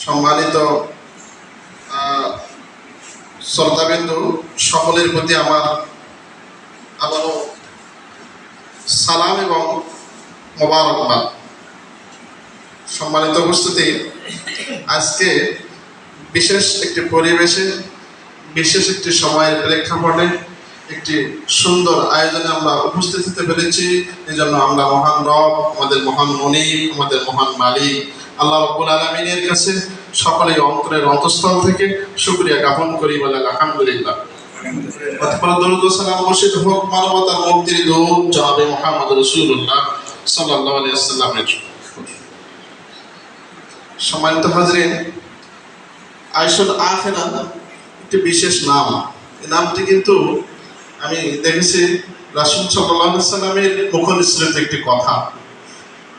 সম্মানিত শ্রোতাবিন্দু, সকলের প্রতি আমার আবারও সালাম এবং মোবারকবাদ। সম্মানিত উপস্থিতি, আজকে বিশেষ একটি পরিবেশে, বিশেষ একটি সময়ের প্রেক্ষাপটে একটি সুন্দর আয়োজনে আমরা উপস্থিত হতে পেরেছি। এই জন্য আমরা মহান রব, আমাদের মহান মনিব, আমাদের মহান মালিক আল্লাহ রাব্বুল আলামিনের কাছে সকলেই অন্তরের অন্তঃস্থল থেকে শুকরিয়া জ্ঞাপন করি, বলে আলহামদুলিল্লাহ। দরুদ ও সালাম বর্ষিত হোক মানবতার মুক্তির দূত জনাবে মুহাম্মদ রাসূলুল্লাহ সাল্লাল্লাহু আলাইহি ওয়াসাল্লামের। সম্মানিত হাজরিন, আয়েশাতুল আখিরা একটি বিশেষ নাম। এই নামটি কিন্তু আমি দেখেছি রাসূল সাল্লাল্লাহু আলাইহি ওয়াসাল্লামের মুখনিসৃত একটি কথা।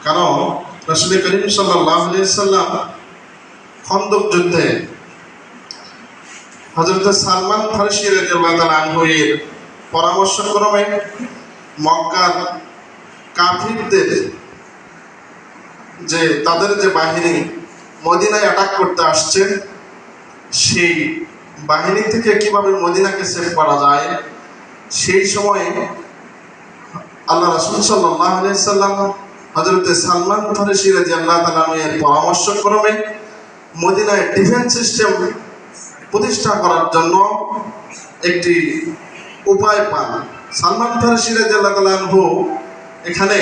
কারণ রাসূল করিম সাল্লাল্লাহু আলাইহি ওয়াসাল্লাম খন্দক যুদ্ধে হযরত সালমান ফারসি রাদিয়াল্লাহু তাআলা আনহু এর পরামর্শক্রমে মক্কার কাফিরদের যে তাদের যে বাহিনী মদিনায় অ্যাটাক করতে আসছে, সেই বাহিনী থেকে কিভাবে মদিনাকে সেভ করা যায়, সেই সময়ে আল্লাহ রাসূল সাল্লাল্লাহু আলাইহি ওয়াসাল্লাম হযরত সালমান ফারসি রাদিয়াল্লাহু তাআলা এর পরামর্শক্রমে মদিনায় ডিফেন্স সিস্টেম প্রতিষ্ঠা করার জন্য একটি উপায় পান। সালমান ফারসি রাদিয়াল্লাহু তাআলা এখানে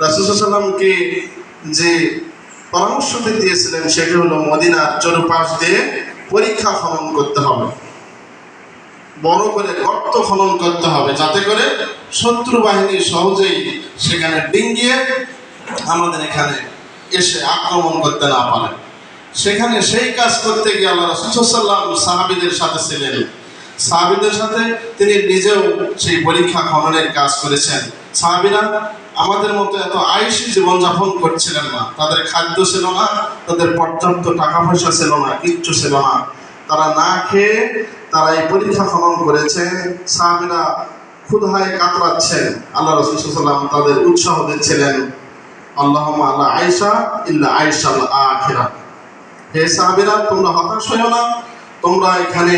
রাসূল সাল্লাল্লাহু আলাইহি ওয়াসাল্লামকে যে পরামর্শটি দিয়েছিলেন সেটি হলো মদিনার চতুর্পাশ দিয়ে পরীক্ষা খনন করতে হবে, বড় করে গর্ত খনন করতে হবে, যাতে করে শত্রু বাহিনী সহজেই সেখানে ডিঙ্গিয়ে আমাদের এখানে এসে আক্রমণ করতে না পারে। সেখানে সেই কাজ করতে গিয়ে আল্লাহ রাসূল সাল্লাল্লাহু আলাইহি ওয়াসাল্লাম সাহাবীদের সাথে ছিলেন। সাহাবীদের সাথে তিনি নিজেও সেই পরীক্ষা খননের কাজ করেছেন। সাহাবীরা আমাদের মতো এত আয়েশি জীবনযাপন করছিলেন না। তাদের খাদ্য ছিল না, তাদের পর্যাপ্ত টাকা পয়সা ছিল না, কিচ্ছু ছিল না। তারা না খেয়ে তারা এই পরীক্ষা খনন করেছে। সাহাবীরা ক্ষুধায় কাতরাচ্ছেন, আল্লাহ রাসূল সাল্লাল্লাহু আলাইহি ওয়াসাল্লাম তাদের উৎসাহ দিচ্ছিলেন, আল্লাহুম্মা লা আয়েশা ইল্লা আয়েশাল আখিরা। হে সাহাবীরা, তোমরা হতাশ হয়ো না, তোমরা এখানে